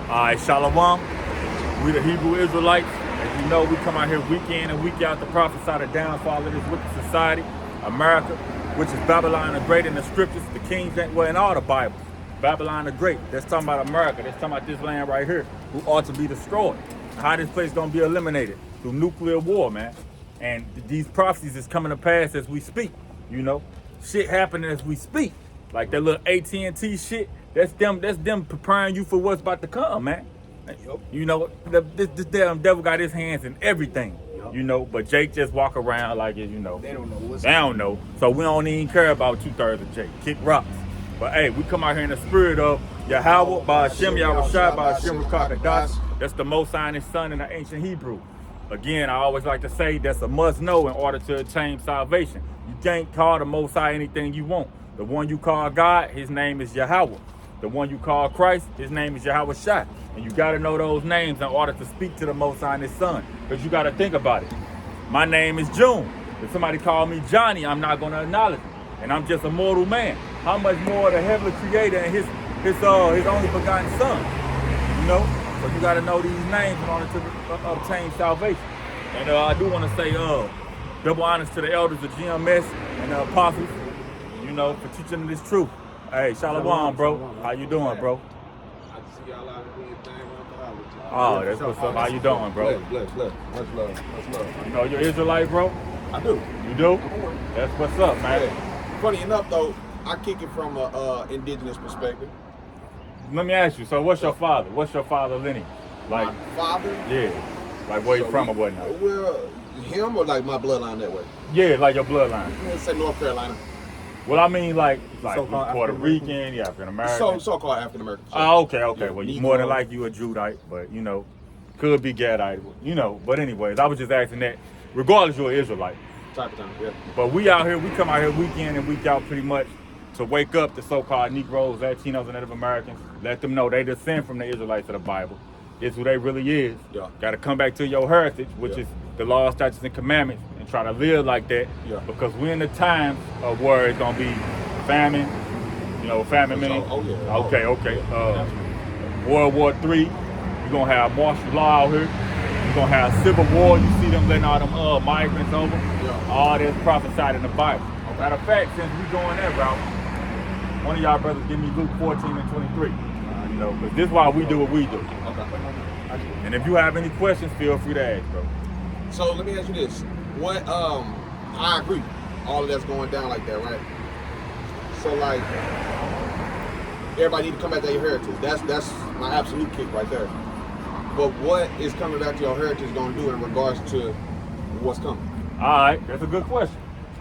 Alright, Shalom. We the Hebrew Israelites. As you know, we come out here week in and week out to prophesy the downfall of this wicked society, America, which is Babylon the Great in the scriptures, the kings, well, in all the Bibles. Babylon the Great. That's talking about America. That's talking about this land right here, who ought to be destroyed. How this place gonna be eliminated? Through nuclear war, man. And these prophecies is coming to pass as we speak. You know, shit happening as we speak. Like that little AT&T shit. That's them preparing you for what's about to come, man. Yep. You know, this damn devil got his hands in everything. Yep. You know, but Jake just walk around like it, you know. They don't know what's They don't know. So we don't even care about 2/3 of Jake. Kick rocks. But hey, we come out here in the spirit of Yahweh, by Hashem, Yahushua, by Hashem, Rakakadas. That's the Most High and His Son in the ancient Hebrew. Again, I always like to say that's a must know in order to attain salvation. You can't call the Most High anything you want. The one you call God, his name is Yahweh. The one you call Christ, his name is Yahushua. And you got to know those names in order to speak to the Most High and His Son. Because you got to think about it. My name is June. If somebody call me Johnny, I'm not going to acknowledge him. And I'm just a mortal man. How much more the heavenly creator and his only begotten son? You know? So you got to know these names in order to obtain salvation. And I do want to say double honors to the elders of GMS and the apostles, you know, for teaching this truth. Hey, Shalom, bro. How you doing, bro? I just see y'all out doing your thing with y'all. Oh, that's what's up. How you doing, bro? Bless. Much love. You know you're Israelite, bro? I do. You do? That's what's up, man. Yeah. Funny enough, though, I kick it from an indigenous perspective. Let me ask you, so what's your father? What's your father lineage? Like, my father? Yeah. Like where you from or whatnot? Well, him or like my bloodline that way? Yeah, like your bloodline. Let's say North Carolina. Well, I mean, like So-called Puerto Rican, you African American. So-called African American. Oh, okay. Yeah, well, you more than like you a Judite, but you know, could be Gadite, you know. But anyways, I was just asking that. Regardless, you're an Israelite. Type of time, yeah. But we out here, we come out here week in and week out pretty much to wake up the so-called Negroes, Latinos, and Native Americans. Let them know they descend from the Israelites of the Bible. It's who they really is. Yeah. Got to come back to your heritage, which is the law, statutes, and commandments, and try to live like that. Yeah. Because we're in the times of where it's gonna be famine. You know, famine meaning. Okay. World War III. You're gonna have martial law out here. You're gonna have civil war. You see them letting all them migrants over. Yeah. All that's prophesied in the Bible. Matter of fact, since we going that route, one of y'all brothers give me Luke 14 and 23. You know, because this is why we do what we do. Okay. And if you have any questions, feel free to ask, bro. So let me ask you this: what? I agree, all of that's going down like that, right? So like, everybody need to come back to your heritage. That's my absolute kick right there. But what is coming back to your heritage going to do in regards to what's coming? All right, that's a good question.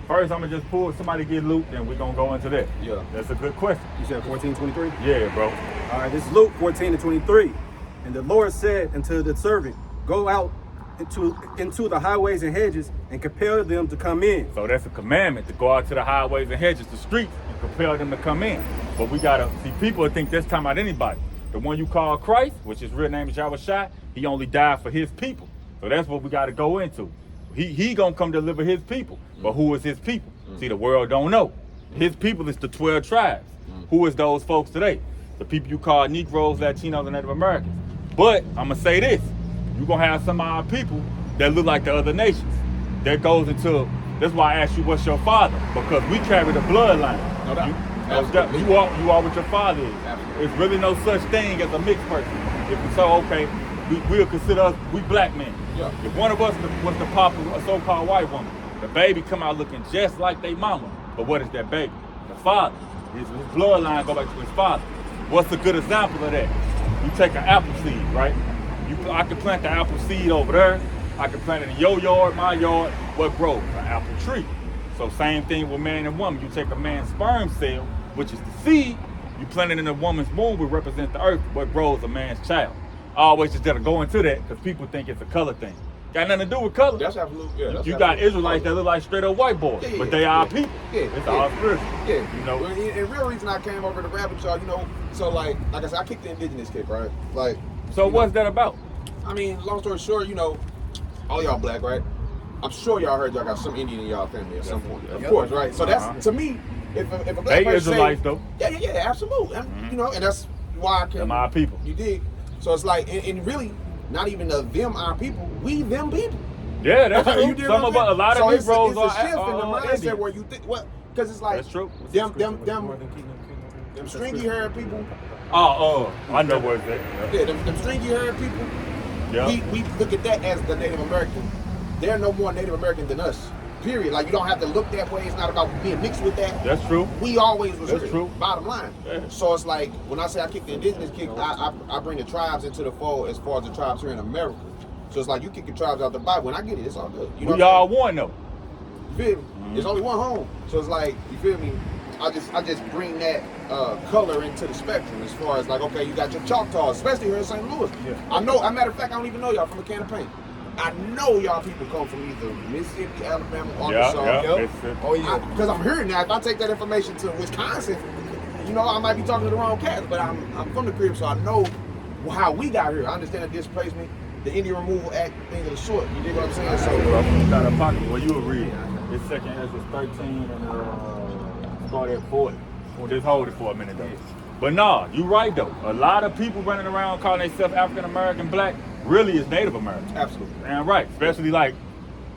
First, I'm gonna just pull somebody get Luke, and we're gonna go into that. Yeah, that's a good question. You said 14:23? Yeah, bro. All right, this is Luke 14:23. And the Lord said unto the servant, go out into the highways and hedges and compel them to come in. So that's a commandment, to go out to the highways and hedges, the streets, and compel them to come in. But we gotta see, people think that's talking about anybody. The one you call Christ, which his real name is Yahushua, he only died for his people. So that's what we gotta go into. He gonna come deliver his people. But who is his people? See, the world don't know. His people is the 12 tribes. Who is those folks today? The people you call Negroes, Latinos, and Native Americans. But I'm gonna say this: you're gonna have some of our people that look like the other nations. That goes into, that's why I asked you what's your father, because we carry the bloodline. No doubt. You are what your father is. There's really no such thing as a mixed person. If we say, okay, we'll consider us, we black men. Yeah. If one of us was the papa, a so-called white woman, the baby come out looking just like their mama. But what is that baby? The father. His bloodline go back to his father. What's a good example of that? You take an apple seed, right? I can plant the apple seed over there. I can plant it in your yard, my yard. What grows? An apple tree. So same thing with man and woman. You take a man's sperm cell, which is the seed, you plant it in a woman's womb, which represents the earth. What grows? A man's child. I always just gotta go into that because people think it's a color thing. Got nothing to do with color. That's absolutely, yeah. You got Israelites that look like straight up white boys, but they are people. It's all spiritual. Yeah, you know. Well, the real reason I came over to rap with y'all, you know, so like I said, I kicked the indigenous kick, right? Like, so what's that about? I mean, long story short, you know, all y'all black, right? I'm sure y'all heard y'all got some Indian in y'all family at some point, of course, right? So that's to me, if a black person Israelites say, though. Yeah, absolutely. And, you know, and that's why I came. They're my people. You dig? So it's like, and really, not even them our people, we them people. Yeah, that's true. You dig Some what of I'm a lot saying? of So Negroes it's a shift in the are mindset Indian. where you think, well, because it's like That's true. them stringy haired people. I know what it's Yeah, them stringy haired people. Yeah. We look at that as the Native American. They're no more Native American than us. Period. Like, you don't have to look that way. It's not about being mixed with that. That's true. We always was That's here, true. bottom line. Yeah. So it's like, when I say I kick the indigenous kick, I bring the tribes into the fold as far as the tribes here in America. So it's like, you kick the tribes out the Bible, and I get it. It's all good. You know We all one though. You feel me? There's only one home. So it's like, you feel me? I just bring that color into the spectrum as far as like, okay, you got your Choctaws, especially here in St. Louis. Yeah. I know, as a matter of fact, I don't even know y'all from a can of paint. I know y'all people come from either Mississippi, Alabama, Arkansas. Oh yeah. Because I'm hearing that. If I take that information to Wisconsin, you know, I might be talking to the wrong cat, but I'm from the crib, so I know how we got here. I understand the displacement, the Indian Removal Act, things of the sort. You dig what I'm saying? So, You got a pocket. Well, you will read. It's second Ezra 13 and start at 40. Just hold it for a minute though. But nah, you right though. A lot of people running around calling themselves African American black really is Native American. absolutely. Damn right. Especially like,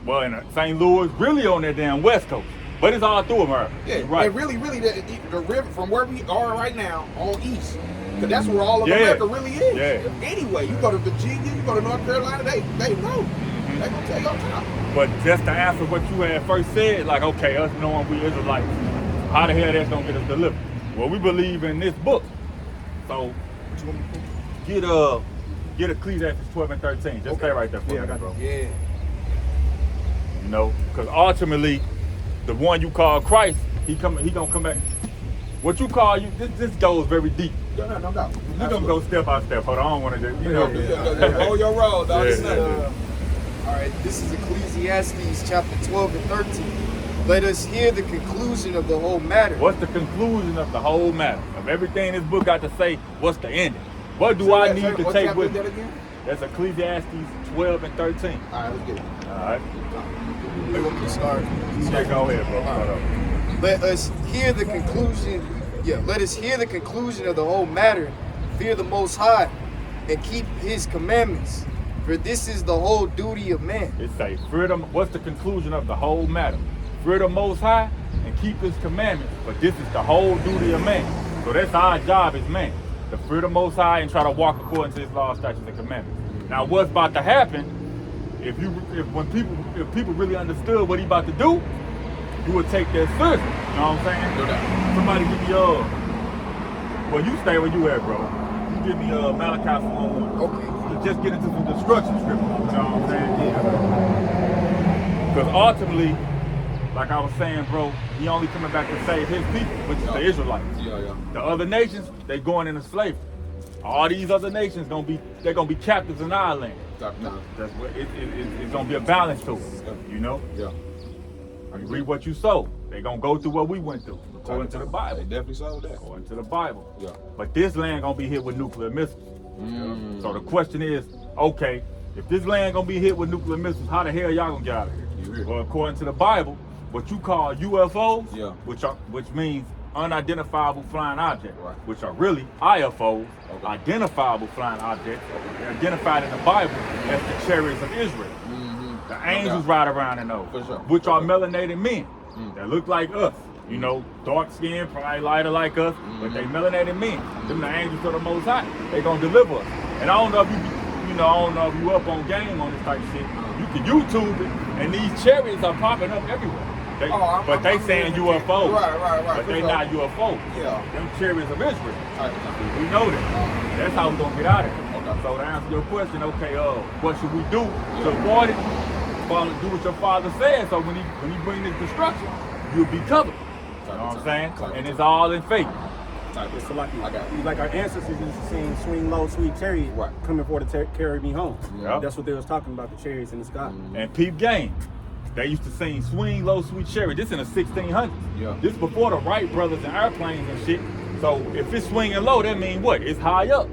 well, in St. Louis, really on that damn West Coast. But it's all through America. Yeah, Right. and really, the river from where we are right now on east, because that's where all of Yeah. America really is. Yeah. Anyway, you go to Virginia, you go to North Carolina, they know. They gonna tell you on top. But just to answer what you had first said, like, okay, us knowing we Israelites, how the hell that's gonna get us delivered? Well, we believe in this book. So get Ecclesiastes 12 and 13. Just stay right there for Yeah, I me, got bro. you. Yeah. You know, because ultimately, the one you call Christ, he gonna come back. What you call you, this goes very deep. No doubt. We're gonna go step by step. Hold on, I don't want to, you know. Hold your road, dog. Yeah, It's not- yeah. All right, this is Ecclesiastes chapter 12 and 13. Let us hear the conclusion of the whole matter. What's the conclusion of the whole matter? Of everything this book got to say, what's the ending? What do I need to What take chapter with is me? that again? That's Ecclesiastes 12 and 13. All right, let's get it. All right. You want me to start? Yeah, go ahead, bro. Hold up. Let us hear the conclusion. Yeah, let us hear the conclusion of the whole matter. Fear the Most High and keep His commandments. For this is the whole duty of man. It say, fear them. What's the conclusion of the whole matter? Fear the Most High and keep His commandments. But this is the whole duty of man. So that's our job as man, to fear the Most High and try to walk according to His law, statutes, and commandments. Now, what's about to happen? If people really understood what He about to do, you would take that seriously. You know what I'm saying? No doubt. Somebody give me well, you stay where you at, bro. You give me Malachi 4:1. Okay. Just get into some destruction scripture. You know what I'm saying? Because ultimately, like I was saying, bro, He only coming back to save His people, which is the Israelites. Yeah. The other nations, they going into slavery. All these other nations they're gonna be captives in our land. That's what it's gonna be a balance to it. You know? Yeah. You read what you sow. They're gonna go through what we went through, according to the They Bible. definitely saw that. According to the Bible. Yeah. But this land gonna be hit with nuclear missiles. So the question is, okay, if this land gonna be hit with nuclear missiles, how the hell y'all gonna get out of You here? hear? Well, according to the Bible, what you call UFOs, Yeah. which means unidentifiable flying objects, Right. which are really IFOs, Okay. identifiable flying objects, they're identified in the Bible as the chariots of Israel. The angels ride around in those, For sure. which are melanated men that look like us. You know, dark skin, probably lighter like us, but they melanated men. Them the angels of the Most High. They gonna deliver us. And I don't know if I don't know if you up on game on this type of shit. You can YouTube it, and these chariots are popping up everywhere. But they saying UFOs. Right. But they not UFOs. Yeah. Them chariots of Israel. Right. We know that. That's how we gonna get out of here. Okay. So to answer your question, okay, what should we do to avoid it? Do what your father said, so when he bring this destruction, you'll be covered. You know what I'm saying? And it's all in faith. It's like, I got it. like our ancestors used to sing "Swing Low, Sweet Chariot," Right. coming for to carry me home. Yeah. That's what they was talking about, the chariots in the sky. And peep game. They used to sing "Swing Low, Sweet Chariot." This in the 1600s. Yeah. This before the Wright brothers and airplanes and shit. So if it's swinging low, that mean what? It's high up.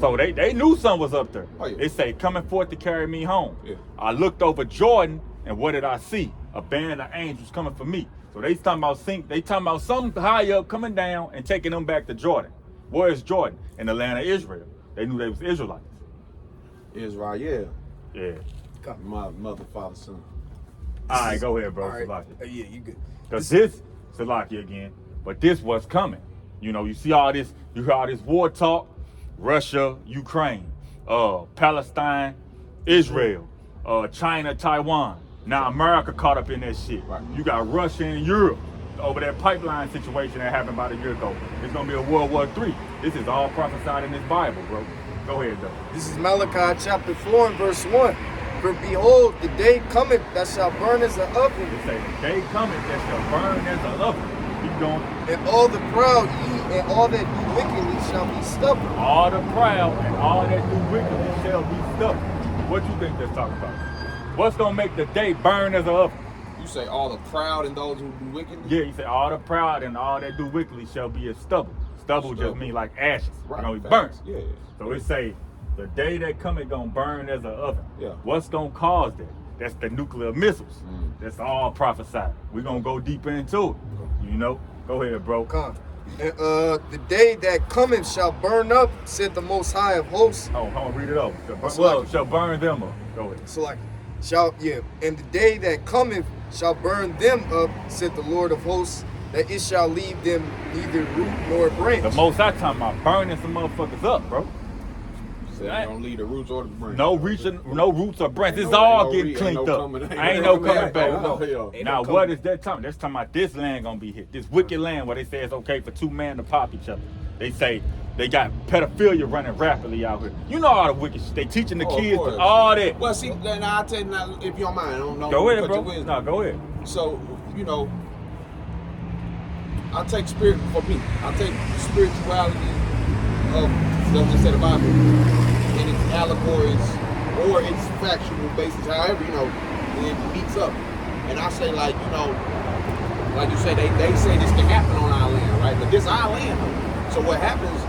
So they knew something was up there. Oh, yeah. They say, "Coming forth to carry me home." Yeah. I looked over Jordan, and what did I see? A band of angels coming for me. So they talking about something high up coming down and taking them back to Jordan. Where is Jordan? In the land of Israel. They knew they was Israelites. Israel, yeah. Yeah. My mother, father, son. All right, go ahead, bro. All right. Salakia. Yeah, you good. Because this, Salakia again, but this was coming. You know, you see all this, you hear all this war talk, Russia, Ukraine, Palestine, Israel, China, Taiwan. Now America caught up in that shit. Right. You got Russia and Europe over that pipeline situation that happened about a year ago. It's gonna be a World War III. This is all prophesied in this Bible, bro. Go ahead, though. This is Malachi chapter 4 and verse 1. For behold, the day cometh that shall burn as an oven, It say, the day coming that shall burn as a oven. Keep going. and all the proud ye and all that do wickedly shall be stubborn. All the proud and all that do wickedly shall be stubborn. What you think that's talking about? What's gonna make the day burn as an oven? You say all the proud and those who do wickedness? Yeah, you say all the proud and all that do wickedly shall be as stubble. Stubble just mean like ashes. Right. You know, it burns. Yeah. So it say the day that coming gonna burn as an oven. Yeah. What's gonna cause that? That's the nuclear missiles. That's all prophesied. We're gonna go deeper into it. You know? Go ahead, bro. Come. And, the day that cometh shall burn up, said the Most High of hosts. Oh, hold on, read it over. Shall burn them up. Go ahead. So like, and the day that cometh shall burn them up, said the Lord of hosts, that it shall leave them neither root nor branch. The most I talking about burning some motherfuckers up, bro. Say they don't lead the roots or the branch. No roots or branches. It's Ain't all no getting ain't cleaned no up. coming- Ain't no coming back. No. Now what is that talking? That's talking about this land gonna be hit. This wicked land where they say it's okay for two men to pop each other. They say they got pedophilia running rapidly out here. You know all the wicked shit. They teaching the Oh, of kids course. all that. Well, see, now I'll tell you now, if you don't mind, I don't know. Go ahead, cut bro. your wisdom. No, go ahead. So, you know, I take spirit for me. I take spirituality of, let's just say the Bible, and its allegories or its factual basis, however, you know, it meets up. And I say, like, you know, like you say, they say this can happen on our land, right? But this our land. So what happens,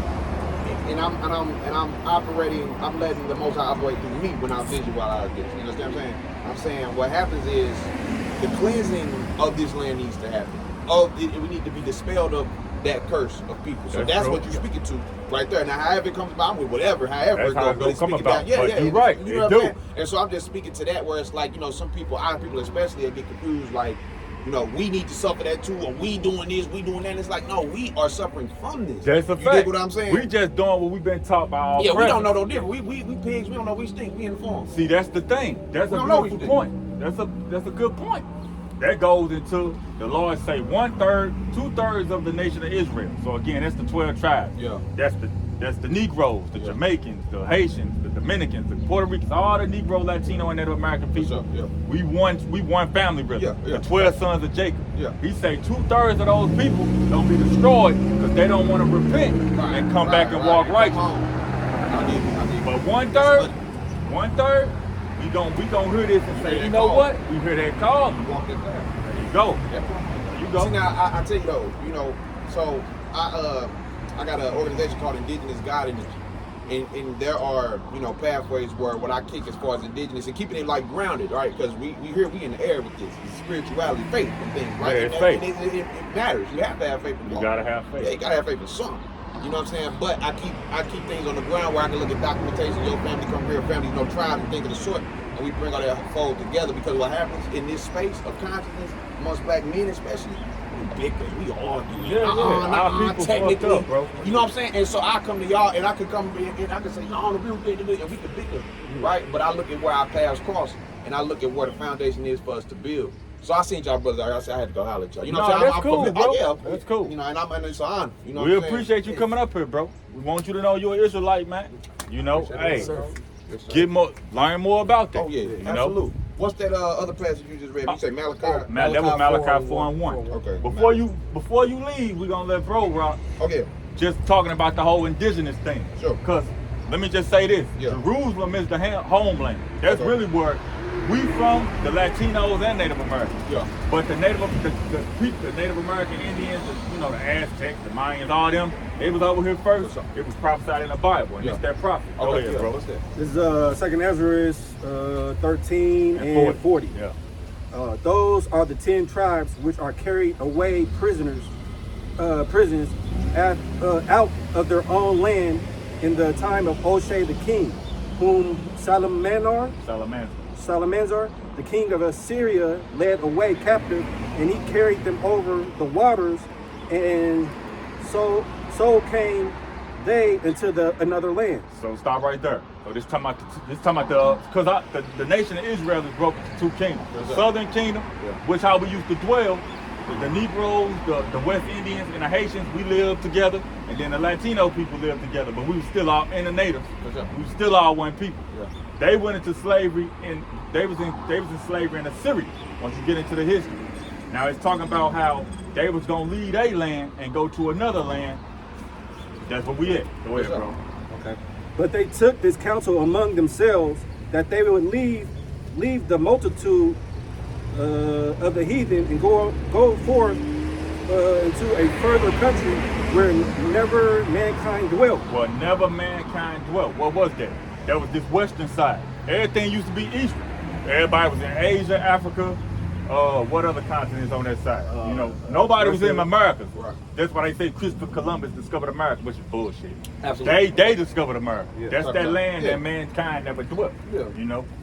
and I'm operating, I'm letting the Most High operate through me when I visualize this. You understand what I'm saying? I'm saying what happens is the cleansing of this land needs to happen. We need to be dispelled of that curse of people. So that's what you're speaking to right there. Now, however it comes about, I'm with whatever, however That's how it but it's come speaking about. down. But you're right, You know it what I'm do. saying? And so I'm just speaking to that where it's like, you know, some people, our people especially, they get confused like, you know, we need to suffer that too, or we doing this, we doing that. And it's like, no, we are suffering from this. That's a You fact. dig what I'm saying? We just doing what we've been taught by our Yeah, we don't presidents. know no different. We pigs, we don't know we stink, we informed. See, that's the thing. That's We a don't know beautiful anything. point. That's a good point. That goes into the Lord say 1/3, 2/3 of the nation of Israel. So again, that's the 12 tribes. Yeah. That's the Negroes, the Jamaicans, the Haitians, the Dominicans, the Puerto Ricans, all the Negro, Latino, and Native American people. up? Yeah. We one family, really. Yeah. The 12 sons of Jacob. Yeah. He say 2/3 of those people don't be destroyed because they don't want to repent and come back and walk righteous. I need. But 1/3, we gon' hear this and say, you know what? We hear that call. Walk that path. There you go. Yeah. There you go. See, now I tell you though, you know, so I got an organization called Indigenous Guidance, and there are, you know, pathways where what I kick as far as indigenous and keeping it like grounded, right? Because we in the air with this spirituality, faith and things, right? Yeah, it's and faith. It matters. You have to have faith in You God. gotta have faith. Yeah, you gotta have faith in something. You know what I'm saying? But I keep things on the ground where I can look at documentation. Your family come here, family, you know, tribes and things of the sort, and we bring all that fold together. Because what happens in this space of consciousness, amongst black men especially, we bicker, we argue. Yeah, our people fucked up, bro. You know what I'm saying? And so I come to y'all, and I could come and I could say, no, on the real thing, and we could bicker, right? But I look at where our paths cross, and I look at where the foundation is for us to build. So I seen y'all brothers. I said I had to go holler at y'all. You know what I'm saying? That's cool, bro. Yeah, That's cool. You know, and it's an honor. You know We what I'm saying? appreciate you coming up here, bro. We want you to know you're an Israelite, man. You know, hey, Yes, sir. learn more about that. Oh yeah, you absolutely. know? What's that other passage you just read? You say Malachi? That was Malachi 4:1. Okay. Before you leave, we're gonna let Bro rock. Okay. Just talking about the whole indigenous thing. Sure. Because let me just say this: Yeah. Jerusalem is the homeland. That's Okay. really where we from, the Latinos and Native Americans. Yeah. But the Native American Indians, you know, the Aztecs, the Mayans, all them, they was over here first. It was prophesied in the Bible, and Yeah. it's their prophet. Go Okay, ahead, bro. What's that? This is 2nd Ezra 13 and 40. Yeah. Those are the 10 tribes which are carried away prisons out of their own land in the time of Oshé the king, whom Salmanasar, the king of Assyria, led away captive, and he carried them over the waters, and so came they into another land. So stop right there. So this talking about because the nation of Israel is broken into two kingdoms. The southern kingdom, which how we used to dwell, the Negroes, the West Indians, and the Haitians, we lived together, and then the Latino people lived together. But we were still all, and the natives, we were still all one people. They went into slavery, and they was in slavery in Assyria. Once you get into the history, now it's talking about how they was gonna leave their land and go to another land. That's what we at. Go ahead, bro. Okay. But they took this counsel among themselves that they would leave the multitude of the heathen and go forth into a further country where never mankind dwelt. Well, never mankind dwelt. What was that? That was this western side. Everything used to be eastern. Everybody was in Asia, Africa. What other continents on that side? Nobody was in America. Right. That's why they say Christopher Columbus discovered America, which is bullshit. Absolutely. They discovered America. Yeah. That's that land that mankind never dwelt. Yeah.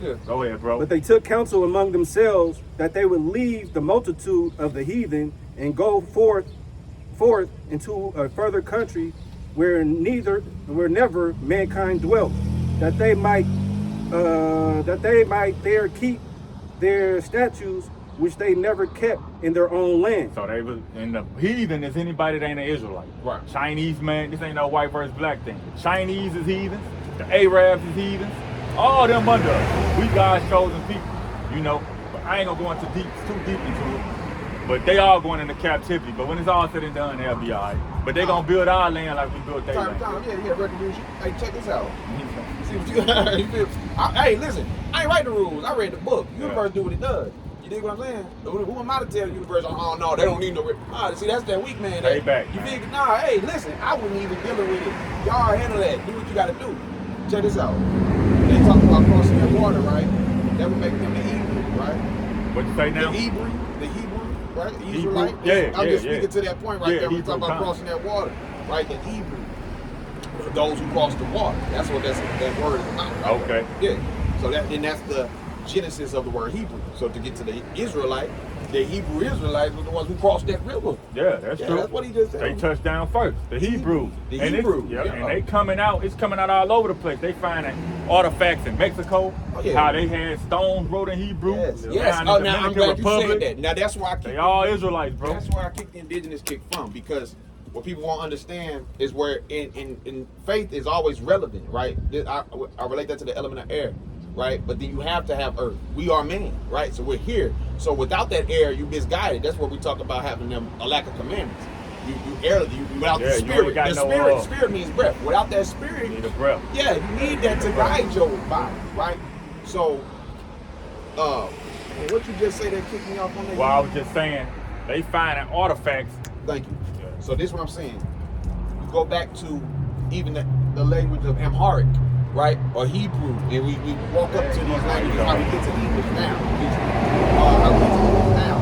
Yeah. Go ahead, bro. But they took counsel among themselves that they would leave the multitude of the heathen and go forth into a further country where never mankind dwelt, that they might there keep their statutes which they never kept in their own land. So they was, and the heathen is anybody that ain't an Israelite. Right. Chinese, man, this ain't no white versus black thing. The Chinese is heathens, the Arabs is heathens, all them under us. We God's chosen people, But I ain't gonna go into too deep into it. But they all going into captivity. But when it's all said and done, they'll be all right. But they gonna build our land like we built their land. Yeah, retribution. Hey, check this out. See what you feel? Hey, listen, I ain't write the rules. I read the book. Universe do what it does. You dig what I'm saying? Who am I to tell the universe, oh no, they don't need no see, that's that weak man. Stay back. You dig? Nah, hey, listen, I wouldn't even deal with it. Y'all handle that. Do what you gotta do. Check this out. They talk about crossing that water, right? That would make them the Hebrew, right? What you say now? The Hebrew, right? The Israelite. I'm just speaking to that point right there. We talk about crossing that water, right? The Hebrew. Those who cross the water. That's what that word is about. Right? Okay. Yeah. So that's the genesis of the word Hebrew. So to get to the Israelite, the Hebrew Israelites were the ones who crossed that river. Yeah, that's true. That's what he just said. They touched down first. The Hebrews. The and Hebrew. And they coming out. It's coming out all over the place. They finding artifacts in Mexico. How they had stones wrote in Hebrew. Yes. Oh, now I'm glad you said that. Now that's why I kicked. They all Israelites, bro. That's where I kicked the indigenous kick from, because what people won't understand is where in faith is always relevant, right? I relate that to the element of air, right? But then you have to have earth. We are man, right? So we're here. So without that air, you misguided. That's where we talk about having them a lack of commandments. Without the spirit. The spirit means breath. Without that spirit, you need a breath. Yeah, you need that to guide your body, right? So, what you just say that kicked me off on that? Well, I was just saying, they finding artifacts. Thank you. So this is what I'm saying. You go back to even the language of Amharic, right? Or Hebrew, and we walk up to these languages, how we get to English now. How we get to English now.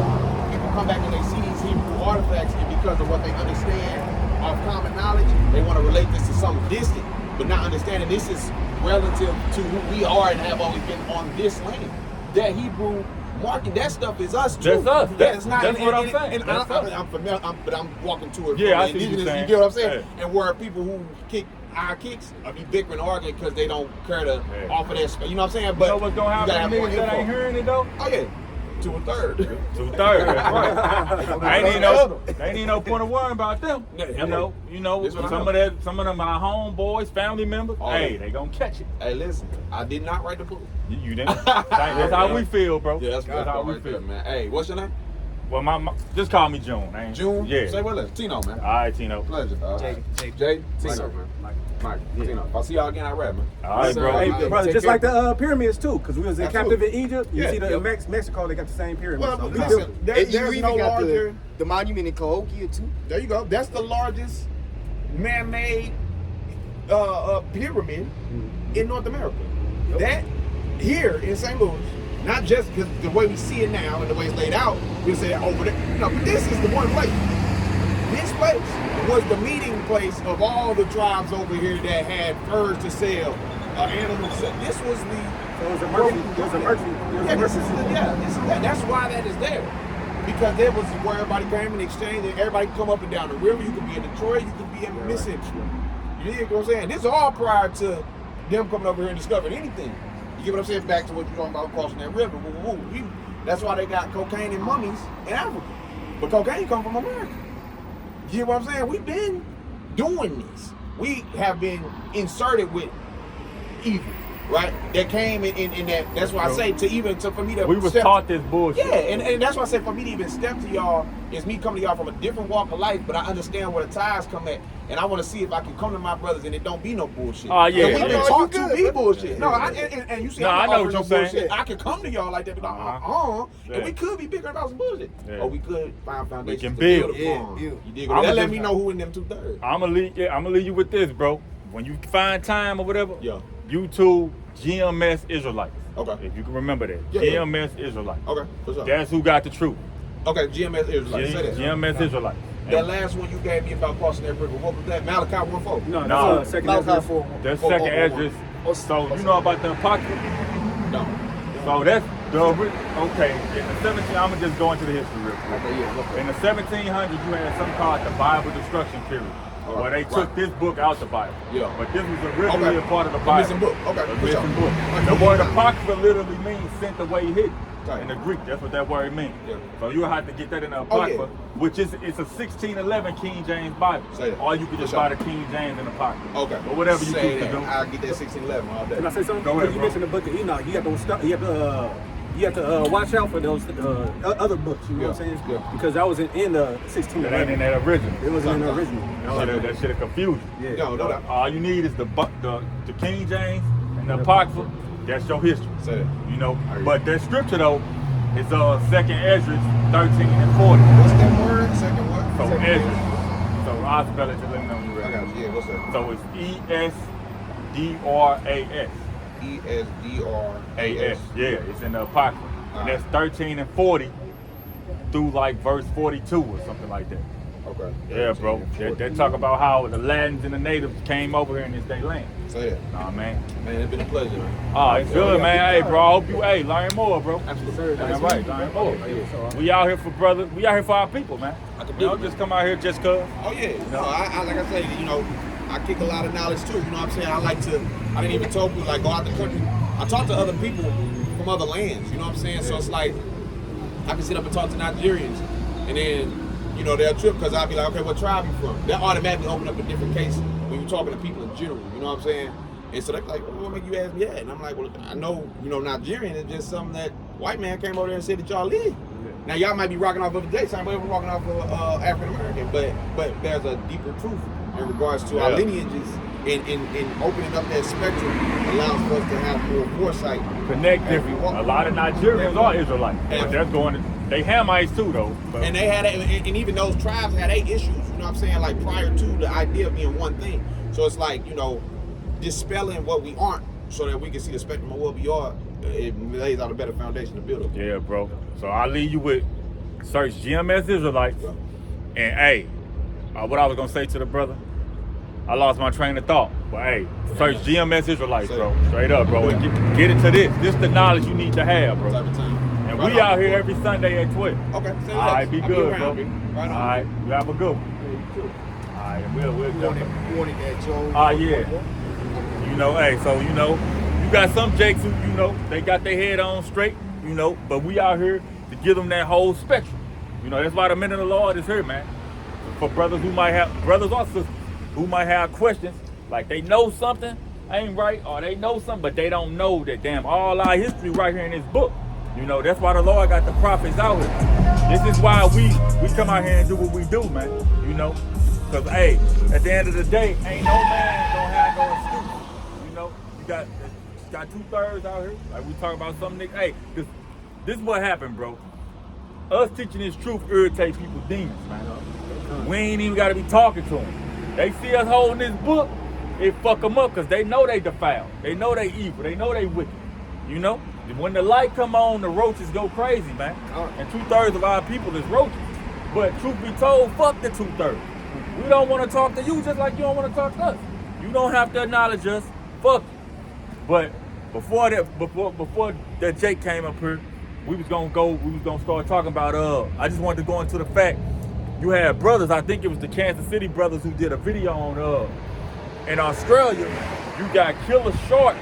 People come back and they see these Hebrew artifacts, and because of what they understand of common knowledge, they want to relate this to something distant, but not understanding this is relative to who we are and have always been on this land. That Hebrew marking, that stuff is us too. That's us. That's not. That's what I'm saying. I'm familiar, but I'm walking to it. Yeah, I see what you're saying. You get what I'm saying? Yeah. And where people who kick our kicks be bickering, arguing because they don't care to offer that space. You know what I'm saying? But you know what's gonna happen to niggas that ain't hearing it though? Oh yeah. 2/3. 2/3, that's right. I ain't need no point of worrying about them. You know, some of them are homeboys, family members. They gonna catch it. Hey, listen, I did not write the book. You didn't. That's how we feel, bro. Yeah, that's how we feel, man. Hey, what's your name? Well, my just call me June. Man. June? Yeah. Say what? Listen, Tino, man. All right, Tino. Pleasure. Jay, Tino, man. Mike, Tino. If I see y'all again, I rap, man. All right, bro. Hey, brother, just like the pyramids too, because we was in captive in Egypt. You see in Mexico, they got the same pyramids. Well, listen, there's no larger. The monument in Cahokia too. There you go. That's the largest man-made pyramid in North America. That here in St. Louis, not just because the way we see it now and the way it's laid out, we say over there. No, but this is the one place. this place was the meeting place of all the tribes over here that had furs to sell, animals. This was the. So it was a mercy. It was a mercy. That's why that is there. Because there was where everybody came and exchanged, and everybody could come up and down the river. You could be in Detroit, you could be in Mississippi. You dig what I'm saying? This is all prior to them coming over here and discovering anything. You get what I'm saying? Back to what you're talking about crossing that river. That's why they got cocaine and mummies in Africa. But cocaine come from America. You get what I'm saying? We've been doing this. We have been inserted with evil. Right, that came in that. That's why I say for me to. We was taught this bullshit. Yeah, and that's why I say for me to even step to y'all is me coming to y'all from a different walk of life, but I understand where the ties come at, and I want to see if I can come to my brothers and it don't be no bullshit. Oh yeah, we've been taught to be bullshit. No, and you see, I know what you're saying. Bullshit. I could come to y'all like that, but and we could be bigger about some bullshit, or we could find foundations to build upon. You dig? That let me know who in them 2/3. I'm gonna leave you with this, bro. When you find time or whatever, YouTube GMS Israelites. Okay. If you can remember that. Yeah, GMS Israelites. Okay, what's up? That's who got the truth. Okay, GMS Israelites. Say that. GMS Israelites. That last one you gave me about crossing that river, what was that? Malachi 1:4? No, that's second Malachi Ezra. 4. That's second Ezra. So you know about the Apocrypha? No. So that's the okay. In the 17, I'm gonna just go into the history real quick. Okay, yeah. In the 1700s, you had something called the Bible destruction period. Where they took this book out the Bible. Yeah. But this was originally a part of the Bible. Missing book. Okay. The missing book. The word Apocrypha literally means sent away hidden. In the Greek, that's what that word means. Yeah. So you have to get that in the Apocrypha, which is it's a 1611 King James Bible. Or you could just buy the King James in the Apocrypha. Okay. But whatever you choose to do. I'll get that 1611 all day. Can I say something? Go ahead, You bro. mentioned the book of Enoch. You have to watch out for those other books. You know what I'm saying? Yeah. Because that wasn't in the 16. That ain't in that original. It was in the original. That shit is confusing. Yeah. No. All you need is the King James and the Apocrypha. That's your history. Say that. You know. But that scripture though is second Ezra 13 and 40. What's that word? Second what? So Second Ezra. So I'll spell it to let me know when you're I ready. got you. Yeah, what's that? So it's ESDRAS. ESDRAS. Yeah, it's in the Apocrypha. And that's 13 and 40 through like verse 42 or something like that. Okay. Yeah, bro. They talk about how the Latins and the natives came over here in this day land. Say that. Nah, man. Man, it's been a pleasure, man. All right, good, man. Hey, bro, I hope you, learn more, bro. Absolutely. That's right, learn more. We out here for brothers. We out here for our people, man. We don't just come out here just cause. Oh, yeah. No, I like I said, you know, I kick a lot of knowledge, too. You know what I'm saying? I didn't even tell people, like, go out the country. I talk to other people from other lands, you know what I'm saying? So it's like, I can sit up and talk to Nigerians, and then, you know, they'll trip because I'll be like, okay, what tribe you from? They'll automatically open up a different case when you're talking to people in general, you know what I'm saying? And so they're like, well, what make you ask me that? And I'm like, well, I know, you know, Nigerian is just something that white man came over there and said that y'all live. Now, y'all might be rocking off of a J, same way we're rocking off of African American, but there's a deeper truth in regards to our lineages. And opening up that spectrum allows for us to have more foresight. Connect different. A lot of Nigerians are Israelites. But they're they Hamites too, though. But. And they had, and even those tribes had their issues, you know what I'm saying? Like prior to the idea of being one thing. So it's like, you know, dispelling what we aren't so that we can see the spectrum of what we are. It lays out a better foundation to build up. Yeah, bro. So I'll leave you with search GMS Israelites. And hey, what I was going to say to the brother, I lost my train of thought. But hey, search GMS Israelites, bro. Straight up, bro. And get into this. This is the knowledge you need to have, bro. And we out here every Sunday at 12. Okay. All right, be good, bro. All right, you have a good one. All right, we'll jump in. You wanted that, Joe? Yeah. You know, hey, so, you know, you got some Jakes who, you know, they got their head on straight, you know, but we out here to give them that whole spectrum. You know, that's why the men of the Lord is here, man. For brothers who might have, brothers or sisters, who might have questions, like they know something ain't right, or they know something, but they don't know that damn all our history right here in this book. You know, that's why the Lord got the prophets out here. This is why we come out here and do what we do, man. You know, because hey, at the end of the day, ain't no man gonna have no excuse. You know, you got 2/3 out here. Like we talk about some niggas. Hey, this is what happened, bro. Us teaching this truth irritate people's demons, man. We ain't even gotta be talking to them. They see us holding this book, it fuck them up because they know they defiled. They know they evil. They know they wicked. You know? When the light come on, the roaches go crazy, man. And 2/3 of our people is roaches. But truth be told, fuck the 2/3. We don't want to talk to you just like you don't want to talk to us. You don't have to acknowledge us. Fuck you. But before that Jake came up here, we was gonna start talking about I just wanted to go into the fact you had brothers, I think it was the Kansas City brothers who did a video on in Australia, you got killer sharks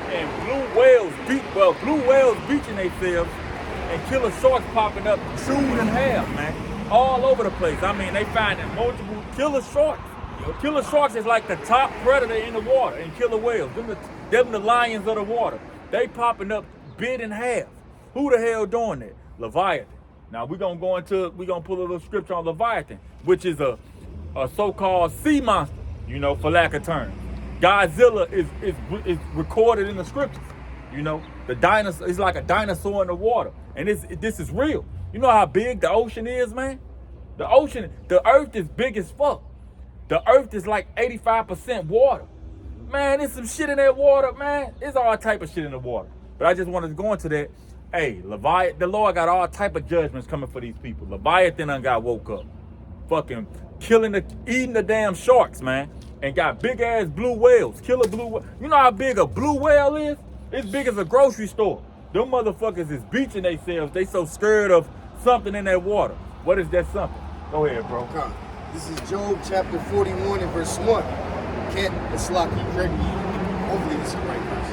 and blue whales beaching themselves and killer sharks popping up, chewed in half, man. All over the place. I mean, they finding multiple killer sharks. Killer sharks is like the top predator in the water, and killer whales. Them the lions of the water. They popping up bit in half. Who the hell doing that? Leviathan. Now we're gonna pull a little scripture on Leviathan, which is a so-called sea monster, you know, for lack of terms. Godzilla is recorded in the scriptures. You know, the dinosaur is like a dinosaur in the water, and this is real. You know how big the ocean is, man? The earth is big as fuck. The earth is like 85% water. Man, there's some shit in that water, man. There's all type of shit in the water. But I just wanted to go into that. Hey, Leviathan, the Lord got all type of judgments coming for these people. Leviathan done got woke up. Fucking eating the damn sharks, man. And got big ass blue whales, killer blue whale. You know how big a blue whale is? It's big as a grocery store. Them motherfuckers is beaching themselves. They so scared of something in that water. What is that something? Go ahead, bro. This is Job chapter 41 and verse 1. It's like, correct me. Hopefully this is the right verse.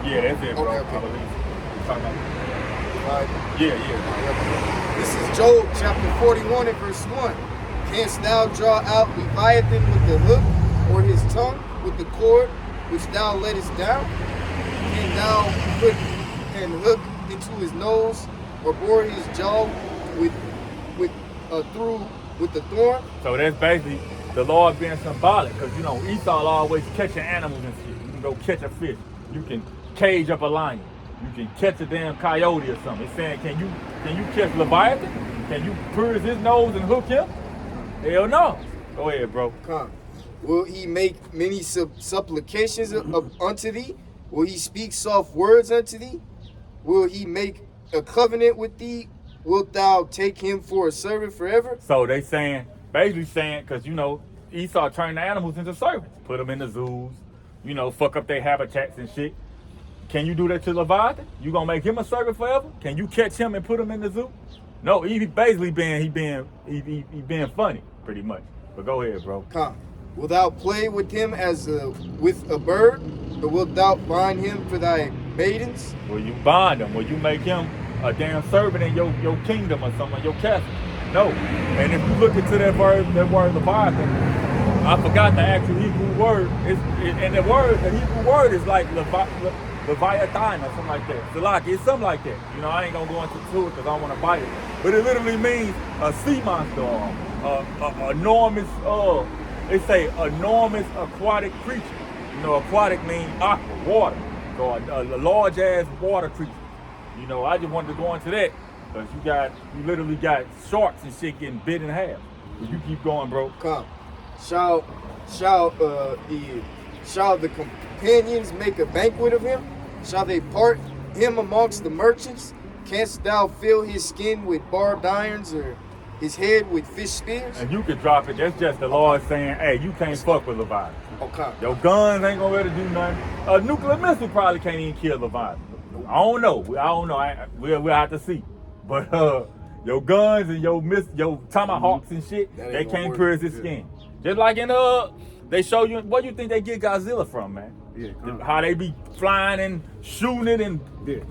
Yeah, that's it, bro. Okay. I believe you talking about. Yeah. This is Job chapter 41 and verse 1. Canst thou draw out Leviathan with the hook, or his tongue with the cord which thou lettest down? Can thou put an hook into his nose, or bore his jaw through with the thorn? So that's basically the Lord being symbolic, because you know Esau always catching animals and shit. You can go catch a fish. You can cage up a lion. You can catch a damn coyote or something. It's saying, can you catch Leviathan? Can you pierce his nose and hook him? Hell no. Go ahead, bro. Come. Will he make many supplications unto thee? Will he speak soft words unto thee? Will he make a covenant with thee? Wilt thou take him for a servant forever? So they basically saying, because you know, Esau turned the animals into servants. Put them in the zoos, you know, fuck up their habitats and shit. Can you do that to Leviathan? You gonna make him a servant forever? Can you catch him and put him in the zoo? No, he basically being funny, pretty much. But go ahead, bro. Come. Wilt thou play with him as with a bird, or wilt thou bind him for thy maidens? Will you bind him? Will you make him a damn servant in your kingdom or something, your castle? No. And if you look into that word Leviathan, I forgot the actual Hebrew word. And the Hebrew word is like Leviathan or something like that. So like it's something like that. You know, I ain't gonna go into it because I don't want to bite it. But it literally means a sea monster, enormous. They say enormous aquatic creature. You know, aquatic means aqua, water. So a large ass water creature. You know, I just wanted to go into that because you literally got sharks and shit getting bit in half. But you keep going, bro. Come. Shall the companions make a banquet of him? Shall they part him amongst the merchants? Canst thou fill his skin with barbed irons, or his head with fish spears? And you could drop it. That's just the Lord saying, hey, you can't fuck with Leviathan. Okay. Your guns ain't gonna be able to do nothing. A nuclear missile probably can't even kill Leviathan. I don't know. We'll have to see. But your guns and your tomahawks and shit, they can't pierce his skin. Just like in they show you, what do you think they get Godzilla from, man? Yeah, how they be flying and shooting it and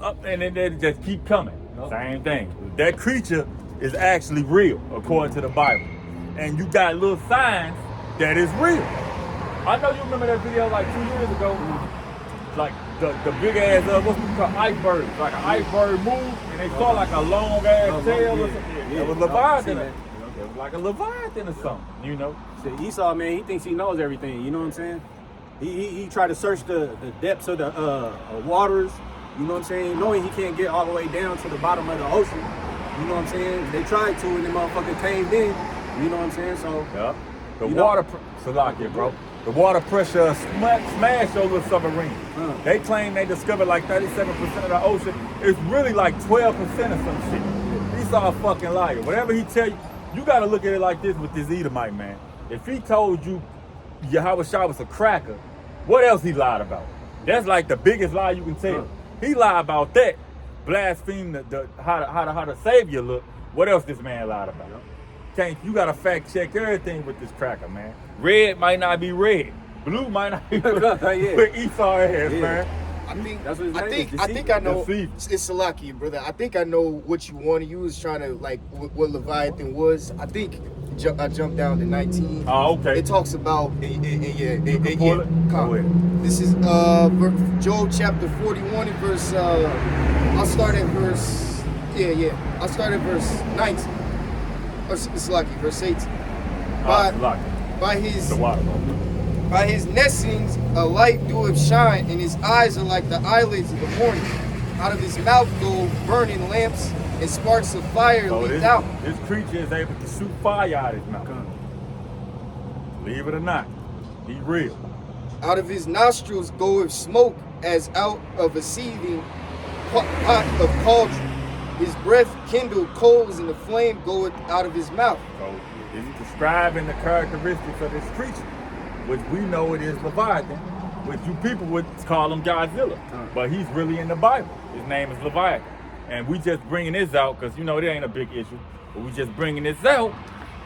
up, and then they just keep coming. Same thing. That creature is actually real, according to the Bible. And you got little signs that it's real. I know you remember that video like 2 years ago. Like the big ass, what's it called, iceberg. Like an iceberg moved, and they saw like a long ass tail or something. It was Leviathan. It was like a Leviathan or something, you know? See, Esau, man, he thinks he knows everything, you know what I'm saying? He tried to search the depths of the waters, you know what I'm saying? Knowing he can't get all the way down to the bottom of the ocean, you know what I'm saying? They tried to, and the motherfucker caved in, you know what I'm saying? So, yeah. The water, Salakia, bro. The water pressure smashed your little submarine. They claim they discovered like 37% of the ocean. It's really like 12% of some shit. Esau a fucking liar. Whatever he tell you, you gotta look at it like this with this Edomite, man. If he told you Yahweh Shah was a cracker, what else he lied about? That's like the biggest lie you can tell. He lied about that. Blaspheme how the Savior look. What else this man lied about? You gotta fact check everything with this cracker, man. Red might not be red. Blue might not be blue. With Esau has, man. I think That's what his name is, I think I know. Deceiver. It's Salaki, brother. I think I know what you wanted. You was trying to like what Leviathan was. I think I jumped down to 19. Oh, okay. It talks about pull it? Go ahead. This is Job chapter 41 and verse. I'll start at verse. I'll start at verse 19. Or it's Lucky, verse 18. By his The water. By his nestings a light doeth shine, and his eyes are like the eyelids of the morning. Out of his mouth go burning lamps, and sparks of fire So leap out. this creature is able to shoot fire out of his mouth. Believe it or not, he real. Out of his nostrils goeth smoke, as out of a seething pot of cauldron. His breath kindled coals, and the flame goeth out of his mouth. So it's describing the characteristics of this creature, which we know it is Leviathan, which you people would call him Godzilla. But he's really in the Bible. His name is Leviathan. And we just bringing this out because, you know, it ain't a big issue. But we just bringing this out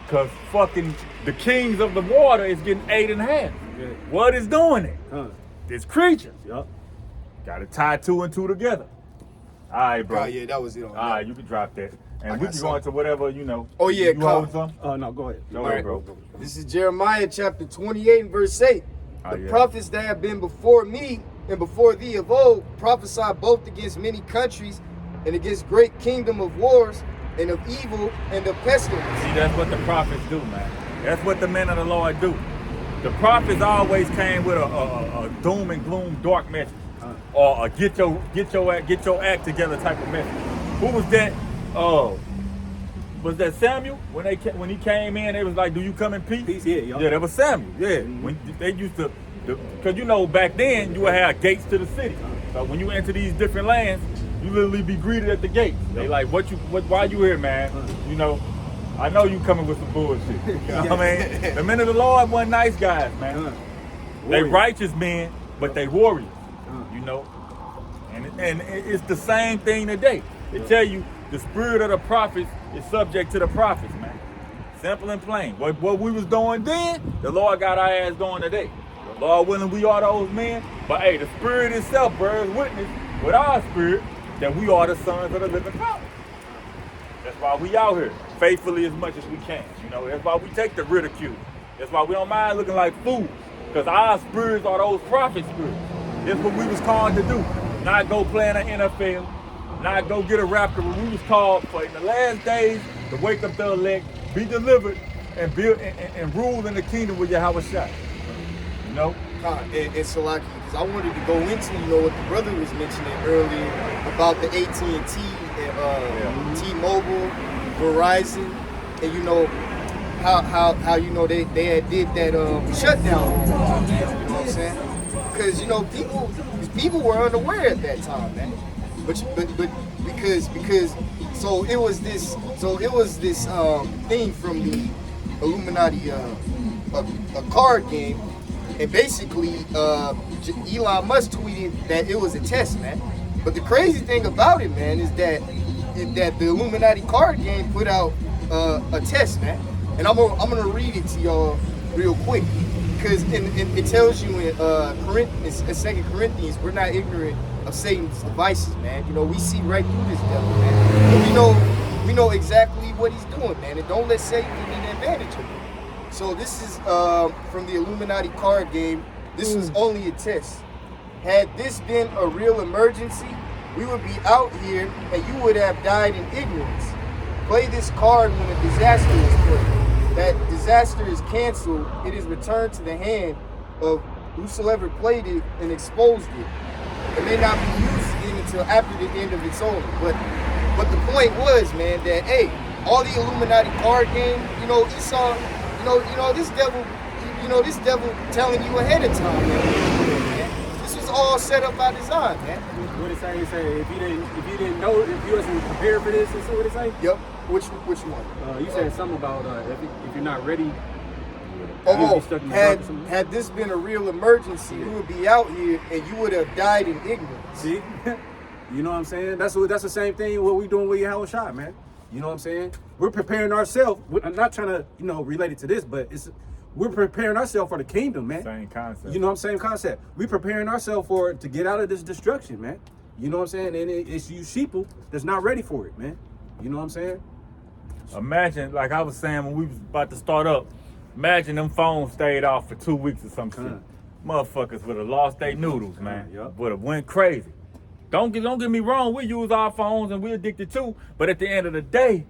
because fucking the kings of the water is getting 8 and a half. Yeah. What is doing it? This creature. Yup. Got to tie 2 and 2 together. All right, bro. Oh yeah, that was it. All right, you can drop that. And I we got can go into whatever, you know. Oh, yeah, You hold something? No, go ahead. Go ahead, bro. This is Jeremiah chapter 28 and verse 8. The prophets that have been before me and before thee of old prophesy both against many countries and against great kingdom of wars and of evil and of pestilence. See, that's what the prophets do, man. That's what the men of the Lord do. The prophets always came with a doom and gloom, dark message, or a get your act together type of message. Who was that? Was that Samuel? When he came in, they was like, "Do you come in peace?" Peace, yeah. Yeah, that was Samuel. Yeah, when they used to, because you know back then you would have gates to the city. So when you enter these different lands, you literally be greeted at the gates. They like, why you here, man? You know, I know you coming with some bullshit. You know what I mean? The men of the Lord weren't nice guys, man. They righteous men, but they warriors. You know, and it's the same thing today. They tell you the spirit of the prophets is subject to the prophets, man. Simple and plain. What we was doing then, the Lord got our ass doing today. Lord willing, we are those men. But hey, the spirit itself bears witness with our spirit that we are the sons of the living God. That's why we out here faithfully as much as we can. You know, that's why we take the ridicule. That's why we don't mind looking like fools. Because our spirits are those prophet spirits. That's what we was called to do. Not go play in the NFL. Not go get a rapper. We was called for in the last days to wake up the elect, be delivered, and build and rule in the kingdom with Yahweh Shah. You know? It's Salaki, because I wanted to go into, you know, what the brother was mentioning earlier about the AT&T and T-Mobile, Verizon, and you know how you know they had did that shutdown. You know what I'm saying? Because you know people were unaware at that time, man. But because so it was this thing from the Illuminati a card game, and basically Elon Musk tweeted that it was a test, man. But the crazy thing about it, man, is that the Illuminati card game put out a test, man. And I'm gonna read it to y'all real quick, because it tells you in 2 Corinthians, we're not ignorant of Satan's devices, man. You know, we see right through this devil, man. And we know exactly what he's doing, man. And don't let Satan get advantage of it. So this is from the Illuminati card game. This was only a test. Had this been a real emergency, we would be out here and you would have died in ignorance. Play this card when a disaster is played. That disaster is canceled. It is returned to the hand of whosoever played it and exposed it. It may not be used again until after the end of its owner. But the point was, man, that hey, all the Illuminati card game, you know, Esau, you know, this devil telling you ahead of time, man. This was all all set up by design, man. What it say? It say if you didn't know, if you wasn't prepared for this, is what it say? Yep. Which one? You said something about if you're not ready. Oh, be stuck in the dark or something. had this been a real emergency, you would be out here and you would have died in ignorance. See, you know what I'm saying? That's the same thing what we doing with Yahweh Shai, man. You know what I'm saying? We're preparing ourselves. I'm not trying to, relate it to this, but we're preparing ourselves for the kingdom, man. Same concept. You know what I'm saying? Concept. We're preparing ourselves to get out of this destruction, man. You know what I'm saying? And it's you sheeple that's not ready for it, man. You know what I'm saying? Imagine, like I was saying when we was about to start up, imagine them phones stayed off for 2 weeks or some shit. Motherfuckers would have lost their noodles, man. Yep. Would have went crazy. Don't get me wrong, we use our phones and we're addicted too, but at the end of the day,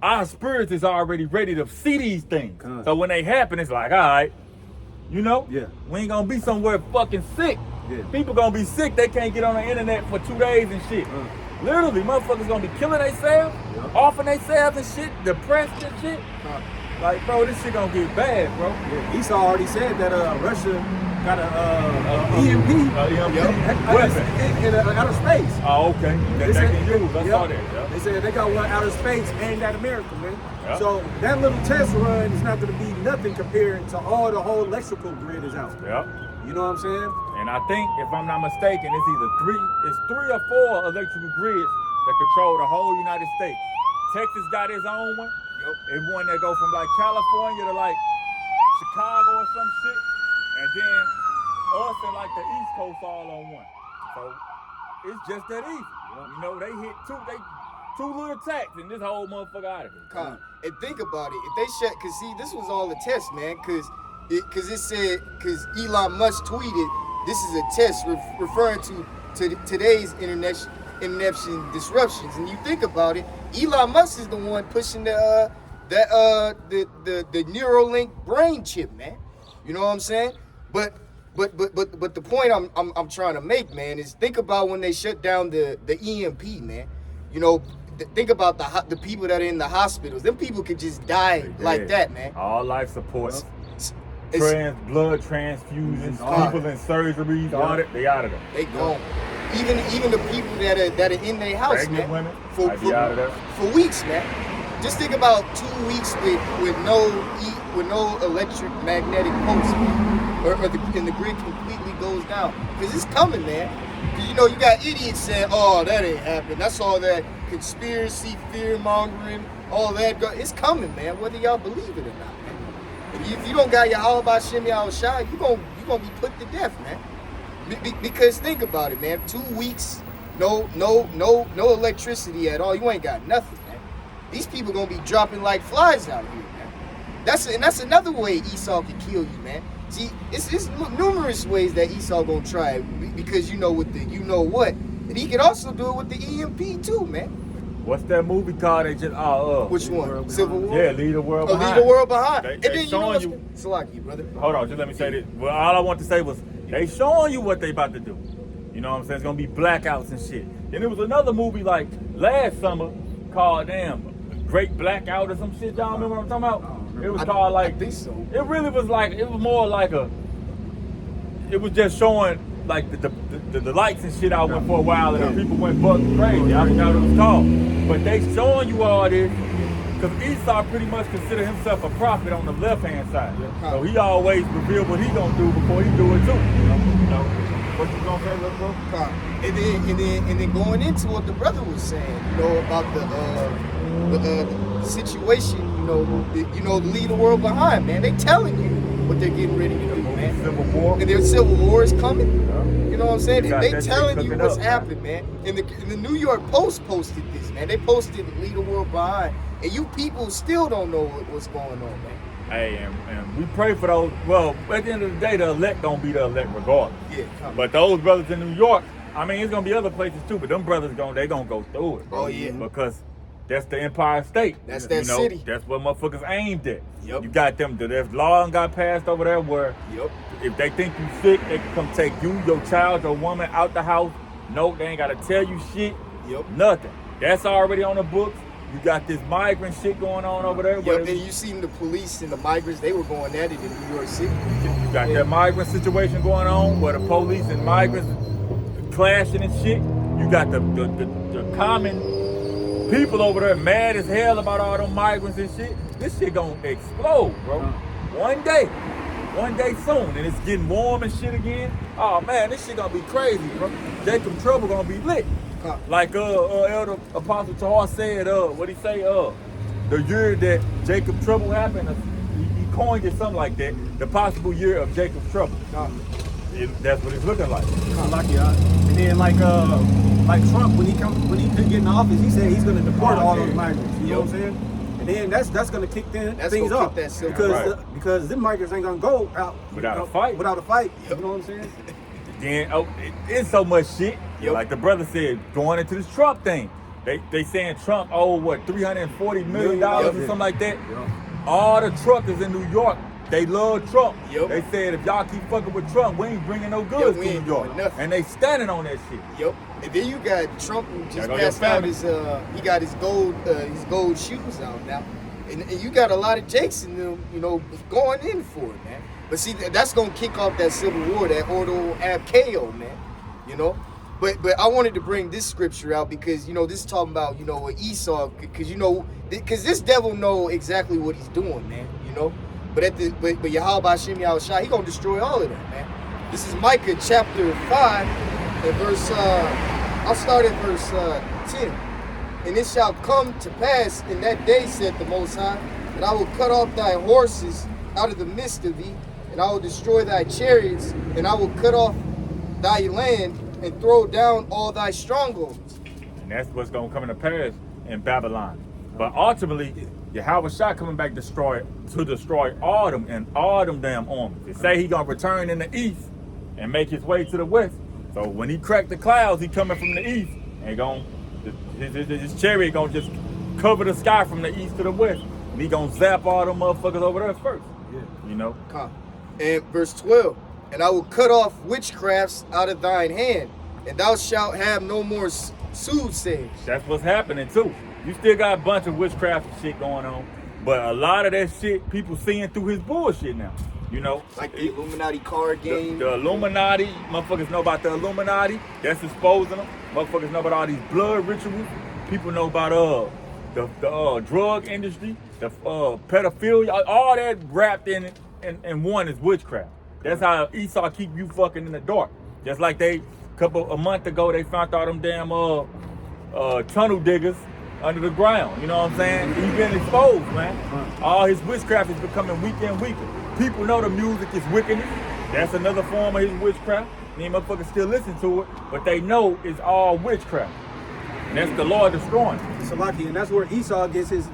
our spirits is already ready to see these things. So when they happen, it's like, all right, Yeah. we ain't gonna be somewhere fucking sick. Yeah. People gonna be sick, they can't get on the internet for 2 days and shit. Literally, motherfuckers gonna be killing themselves, offing themselves and shit, depressed and shit. Like, bro, this shit gonna get bad, bro. Yeah. Esau already said that Russia got a EMP weapon. in outer space. Oh, okay. That they can use. I saw that. Yeah. They said they got one outer space aimed at America, man. Yeah. So that little test run is not going to be nothing compared to all the whole electrical grid is out. Yeah. You know what I'm saying? And I think, if I'm not mistaken, it's three or four electrical grids that control the whole United States. Texas got its own one. It's one that go from like California to like Chicago or some shit. And then us and like the East Coast all on one. So it's just that easy. They hit two little tacks and this whole motherfucker out of here. And think about it. If they shut, cause see, this was all a test, man. Cause Elon Musk tweeted, this is a test referring to today's internet disruptions. And you think about it, Elon Musk is the one pushing the Neuralink brain chip, man. You know what I'm saying? But the point I'm trying to make, man, is think about when they shut down the EMP, man. Think about the people that are in the hospitals. Them people could just die like that, man. All life support, blood transfusions, people in surgeries, all that, they out of there. They gone. Even the people that are in their house, pregnant man, women, for weeks, man. Just think about 2 weeks with no electromagnetic pulse, man, and the grid completely goes down. Because it's coming, man. Because you got idiots saying, "Oh, that ain't happening." That's all that conspiracy, fear mongering, all that. It's coming, man. Whether y'all believe it or not, man. If you don't got your all about Shem Yahweh Shai, you gonna be put to death, man. Because think about it, man. 2 weeks, no electricity at all. You ain't got nothing. These people gonna be dropping like flies out here, man. That's another way Esau can kill you, man. See, it's numerous ways that Esau gonna try it because with the what, and he can also do it with the EMP too, man. What's that movie called? They just which one? Civil War. Yeah, Leave the World Behind. Leave the World Behind. They and then showing you. Salaki, brother. Hold on, just let me say this. Well, all I want to say was they showing you what they about to do. You know what I'm saying? It's gonna be blackouts and shit. Then there was another movie like last summer called Great Blackout or some shit. Y'all remember what I'm talking about? It was called like. I think so. It really was like, it was more like it was just showing like the lights and shit out went for a while and the people went buck crazy. I forgot what it was called. But they showing you all this because Esau pretty much consider himself a prophet on the left hand side. So he always reveal what he gonna do before he do it too. What you gonna say, little bro? And then going into what the brother was saying, about the situation, the leave the world behind, man. They telling you what they're getting ready to do, man. Civil War. And their civil war is coming. You know what I'm saying? They that telling shit you cooking what's up, happening, man. And the New York Post posted this, man. They posted leave the world behind, and you people still don't know what's going on, man. Hey, and we pray for those. Well, at the end of the day, the elect gonna be the elect regardless. Yeah. But those brothers in New York, I mean, it's gonna be other places too. But them brothers they gonna go through it. Bro, oh yeah. Because that's the Empire State. That's that city. That's what motherfuckers aimed at. Yep. You got them. There's law and got passed over there where if they think you sick, they can come take you, your child, your woman out the house. No, they ain't gotta tell you shit. Nothing. That's already on the books. You got this migrant shit going on over there. And you seen the police and the migrants, they were going at it in New York City. You got that migrant situation going on where the police and migrants clashing and shit. You got the common people over there mad as hell about all them migrants and shit. This shit gonna explode, bro. One day soon, and it's getting warm and shit again. Oh man, this shit gonna be crazy, bro. Jacob Trouble gonna be lit. Like Elder Apostle Tahar said, what he say, the year that Jacob Trouble happened, he coined it something like that, the possible year of Jacob's Trouble. That's what it's looking like. And then like Trump, when he couldn't get in office, he said he's gonna deport all those migrants. You know what I'm saying? And then that's gonna kick things off because them migrants ain't gonna go out without a fight. You know what I'm saying? Then it's so much shit. Like the brother said, going into this Trump thing. They saying Trump owed what, $340 million or something like that. All the truckers in New York, they love Trump. They said if y'all keep fucking with Trump, we ain't bringing no goods to New York. And they standing on that shit. And then you got Trump who just passed out he got his gold shoes out now. And you got a lot of Jakes in them, you know, going in for it, man. But see, that's gonna kick off that civil war, that ordo ab chaos, man. You know? But I wanted to bring this scripture out because, you know, this is talking about, you know, Esau, because, you know, because this devil know exactly what he's doing, man, you know? But Yahweh Hashem Yahushua, he gonna destroy all of that, man. This is Micah chapter 5 and verse, I'll start at verse 10. And it shall come to pass in that day, said the Most High, that I will cut off thy horses out of the midst of thee, and I will destroy thy chariots, and I will cut off thy land, and throw down all thy strongholds. And that's what's gonna come into pass in Babylon. But ultimately, Yahweh Shah coming back to destroy all them damn armies. They say he gonna return in the east and make his way to the west. So when he crack the clouds, he coming from the east and his chariot gonna just cover the sky from the east to the west. And he gonna zap all them motherfuckers over there first. You know? And verse 12. And I will cut off witchcrafts out of thine hand, and thou shalt have no more soothsayers. That's what's happening too. You still got a bunch of witchcraft shit going on, but a lot of that shit people seeing through his bullshit now. You know, like the Illuminati card game. The Illuminati, motherfuckers know about the Illuminati. That's exposing them. Motherfuckers know about all these blood rituals. People know about the drug industry, the pedophilia, all that wrapped in one is witchcraft. That's how Esau keep you fucking in the dark. Just like a month ago, they found all them damn tunnel diggers under the ground. You know what I'm saying? He's been exposed, man. All his witchcraft is becoming weaker and weaker. People know the music is wickedness. That's another form of his witchcraft. These motherfuckers still listen to it, but they know it's all witchcraft. And that's the Lord destroying. Salaki, and that's where Esau gets his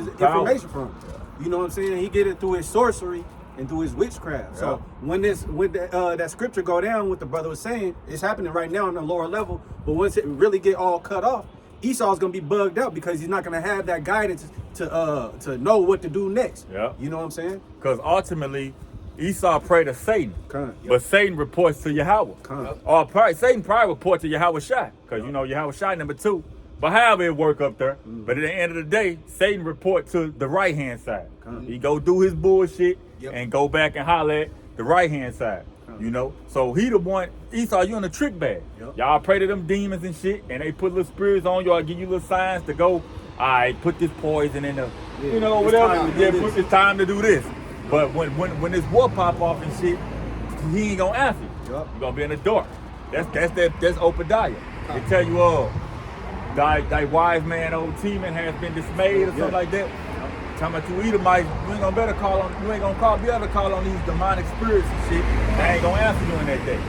information from. You know what I'm saying? He get it through his sorcery and through his witchcraft. So when that scripture go down, what the brother was saying, it's happening right now on the lower level. But once it really get all cut off, Esau's gonna be bugged out because he's not gonna have that guidance to know what to do next. You know what I'm saying? Because ultimately, Esau prayed to Satan, but Satan reports to Yahweh. Satan probably reports to Yahweh Shai, because you know Yahweh Shai number 2. But however it work up there, but at the end of the day, Satan report to the right hand side. He go do his bullshit and go back and holler at the right hand side. You know, so he the one. Esau, you in the trick bag. Y'all pray to them demons and shit, and they put little spirits on y'all, give you little signs to go. All right, put this poison in the, you know, whatever. It's time to do this. But when this war pop off and shit, he ain't gonna answer. You gonna be in the dark. That's Obadiah. They tell you, thy wise man, old Teeman, has been dismayed or something like that. Talking about you Edomites, you ain't gonna be able to call on these demonic spirits and shit. They ain't gonna answer you in that day.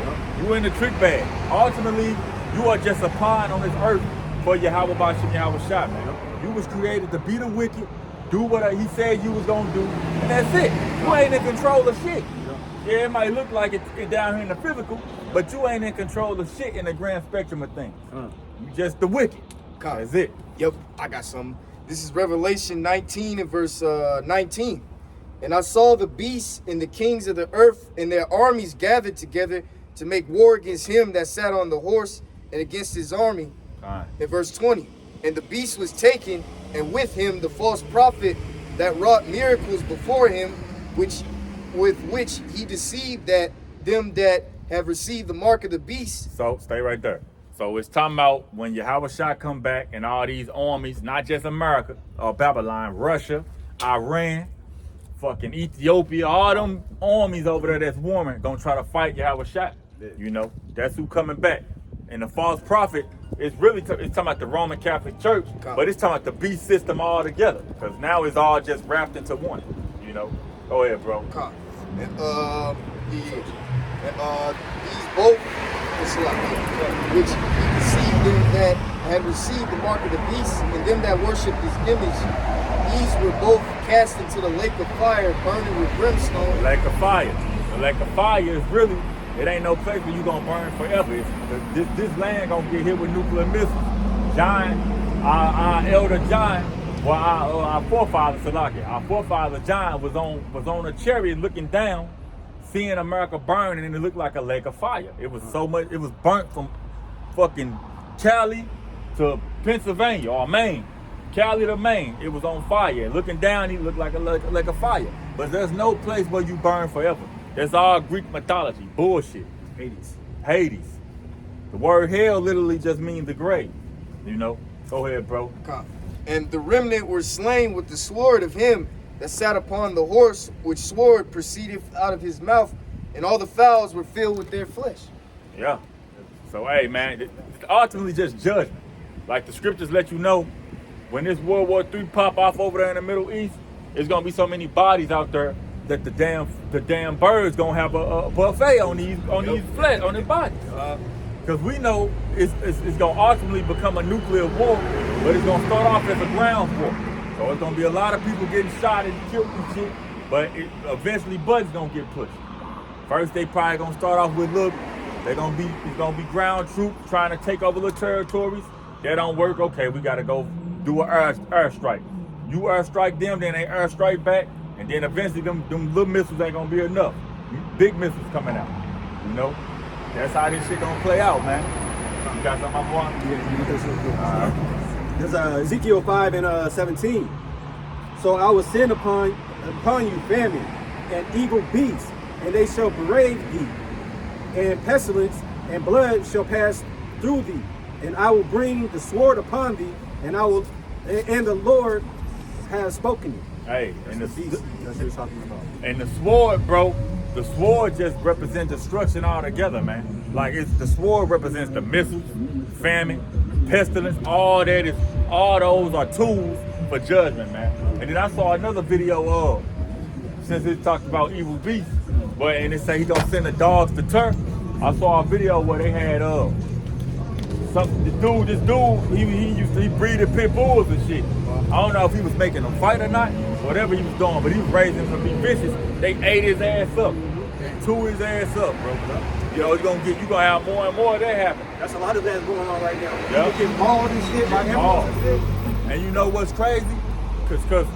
You in the trick bag. Ultimately, you are just a pawn on this earth for Yahweh Bashim Yahweh Shah, man. You was created to be the wicked, do what he said you was gonna do, and that's it. You ain't in control of shit. Yeah, it might look like it down here in the physical, but you ain't in control of shit in the grand spectrum of things. You just the wicked. That's it. Yep, I got something. This is Revelation 19 and verse 19. And I saw the beasts and the kings of the earth and their armies gathered together to make war against him that sat on the horse and against his army. In verse 20. And the beast was taken, and with him the false prophet that wrought miracles before him, with which he deceived them that have received the mark of the beast. So stay right there. So it's talking about when Yahushua come back and all these armies, not just America or Babylon, Russia, Iran, fucking Ethiopia, all them armies over there that's warming gonna try to fight Yahushua. You know, that's who coming back. And the false prophet is really it's talking about the Roman Catholic Church, but it's talking about the beast system all together. Because now it's all just wrapped into one. You know, go ahead, bro. And these both, which he received them that had received the mark of the beast, and them that worshipped his image, these were both cast into the lake of fire, burning with brimstone. The lake of fire. The lake of fire is really, it ain't no place where you gonna burn forever. This land gonna get hit with nuclear missiles. John, our elder John, well, our forefather Salaki, our forefather John was on a chariot looking down, seeing America burn, and it looked like a lake of fire. It was so much, it was burnt from fucking Cali to Pennsylvania or Maine. Cali to Maine, it was on fire. Looking down, he looked like a lake of fire. But there's no place where you burn forever. That's all Greek mythology, bullshit. Hades. The word hell literally just means the grave. You know? Go ahead, bro. And the remnant were slain with the sword of him that sat upon the horse, which sword proceeded out of his mouth, and all the fowls were filled with their flesh. Yeah. So, hey, man, it's ultimately just judgment. Like the scriptures let you know, when this World War III pop off over there in the Middle East, there's gonna be so many bodies out there that the damn birds gonna have a buffet on these flesh, on their bodies. Because we know it's gonna ultimately become a nuclear war, but it's gonna start off as a ground war. So it's gonna be a lot of people getting shot and killed and shit, but eventually buttons gonna get pushed. First, they probably gonna start off with it's gonna be ground troops trying to take over little territories. That don't work. Okay, we gotta go do an air strike. You air strike them, then they air strike back, and then eventually them little missiles ain't gonna be enough. Big missiles coming out. You know, that's how this shit gonna play out, man. You got something I'm on? Yeah, there's Ezekiel 5 and 17. So I will send upon you famine and evil beasts, and they shall brave thee, and pestilence and blood shall pass through thee, and I will bring the sword upon thee, and the Lord has spoken it. Hey, and That's what he's talking about. And the sword, bro, the sword just represents destruction altogether, man. Like the sword represents the missiles, famine, pestilence, all those are tools for judgment, man. And then I saw another video of, since it talked about evil beasts, and it say he gonna send the dogs to turf. I saw a video where they had this dude, he breeded pit bulls and shit. I don't know if he was making them fight or not, whatever he was doing, but he was raising them to be vicious. They ate his ass up, tore his ass up, bro. You know, you gonna have more and more of that happen. That's a lot of that's going on right now. Yeah. People get mauled and shit by animals and shit. And you know what's crazy? Cause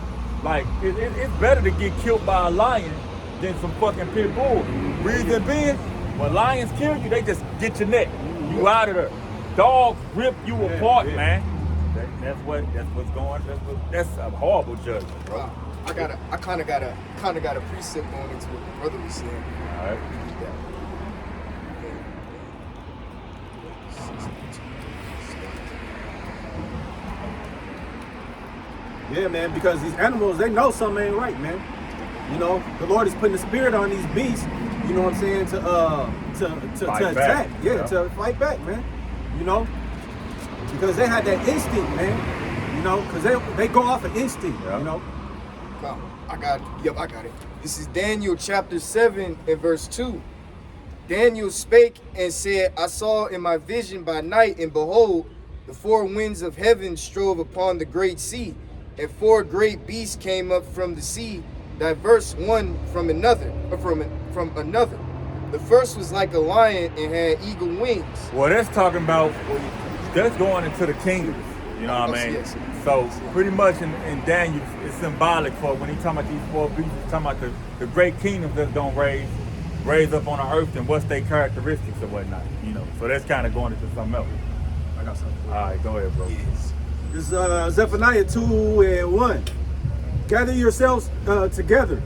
like it's better to get killed by a lion than some fucking pit bull. Reason being, when lions kill you, they just get your neck. You out of there. Dogs rip you apart, man. That's what's going. That's a horrible judgment, bro. I kind of got a precept going into what the brother was saying. All right. Yeah, man, because these animals, they know something ain't right, man. You know, the Lord is putting the spirit on these beasts, you know what I'm saying, to attack. Yeah, to fight back, man. You know? Because they had that instinct, man. You know, because they go off of instinct, you know? I got it. This is Daniel chapter 7 and verse 2. Daniel spake and said, I saw in my vision by night, and behold, the four winds of heaven strove upon the great sea, and four great beasts came up from the sea, diverse one from another. The first was like a lion and had eagle wings. Well, that's talking about, that's going into the kingdoms. You know what I mean? Yes. So pretty much in Daniel, it's symbolic for when he's talking about these four beasts, he's talking about the great kingdoms that's gonna raise up on the earth and what's their characteristics or whatnot. You know, so that's kind of going into something else. I got something. All right, go ahead, bro. Yes. This is Zephaniah 2 and 1. Gather yourselves together,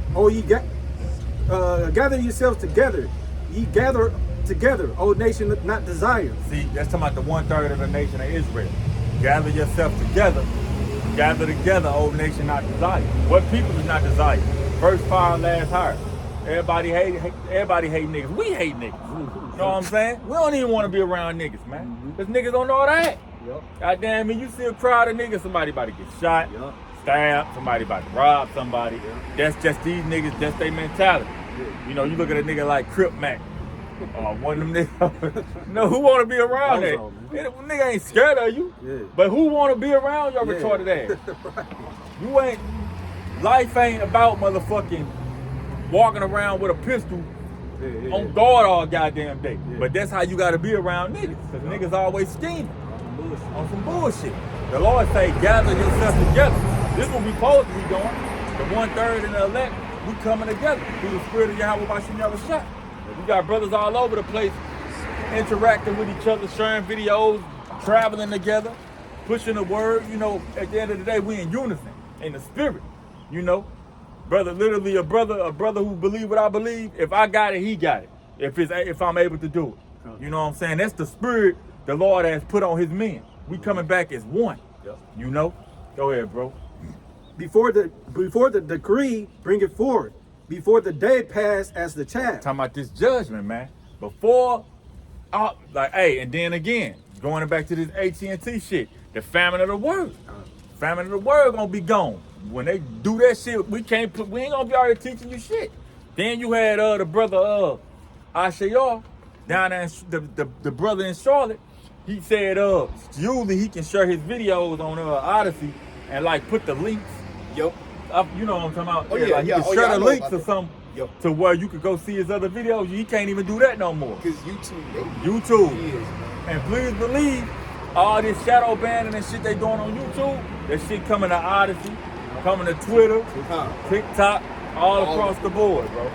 gather yourselves together, ye gather together, O nation not desired. See, that's talking about the 1/3 of the nation of Israel. Gather yourself together. Gather together, old nation not desired. What people is not desired? First fire, last hire. Everybody hate niggas. We hate niggas. You know what I'm saying? We don't even want to be around niggas, man. Because niggas don't know that. Yep. Goddamn, you see a crowd of niggas, somebody about to get shot, Yep. stabbed, somebody about to rob somebody. Yep. That's just these niggas, that's their mentality. You know, you look at a nigga like Crip Mac. One of them niggas. You know, who want to be around that? Nigga ain't scared of you. Yeah. But who want to be around your retarded ass? Right. You ain't, life ain't about motherfucking walking around with a pistol on guard all goddamn day. Yeah. But that's how you gotta be around niggas. Cause niggas always scheming on some bullshit. The Lord say, gather yourself together. This is what we supposed to be doing. The 1/3 and the elect, we coming together through the spirit of Yahweh Bashim Yahushua. We got brothers all over the place interacting with each other, sharing videos, traveling together, pushing the word. You know, at the end of the day, we in unison, in the spirit, you know. Brother, literally a brother who believe what I believe. If I got it, he got it. If I'm able to do it. You know what I'm saying? That's the spirit the Lord has put on his men. We coming back as one. You know? Go ahead, bro. Before the decree, bring it forward. Before the day pass as the chaff. Talking about this judgment, man. Before, like, hey, and then again, going back to this AT&T shit, the famine of the word. Famine of the word gonna be gone. When they do that shit, we ain't gonna be out here teaching you shit. Then you had the brother Ashayar down there, the brother in Charlotte. He said usually he can share his videos on Odyssey and like put the links. Yup. Up, you know what I'm talking about? Oh, yeah, like he yeah. can Oh, share yeah, I the know links about or that. something Yup. to where you could go see his other videos. He can't even do that no more. Because YouTube, bro. YouTube. He is, man. And please believe, all this shadow banning and shit they doing on YouTube, that shit coming to Odyssey, coming to Twitter, TikTok, all across the board, bro.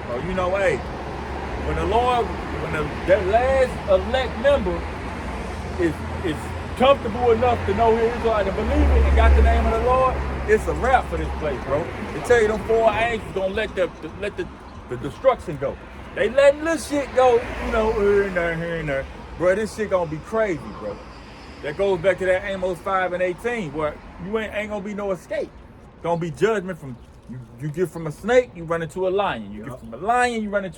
So you know, hey, when that last elect member is comfortable enough to know his Israelite and believe it and got the name of the Lord, it's a wrap for this place, bro. They tell you them 4 angels gonna let the destruction go. They letting little shit go, you know, here and there. Bro, this shit gonna be crazy, bro. That goes back to that Amos 5:18, where you ain't gonna be no escape. Gonna be judgment from you get from a snake, you run into a lion. You get from a lion, you run into a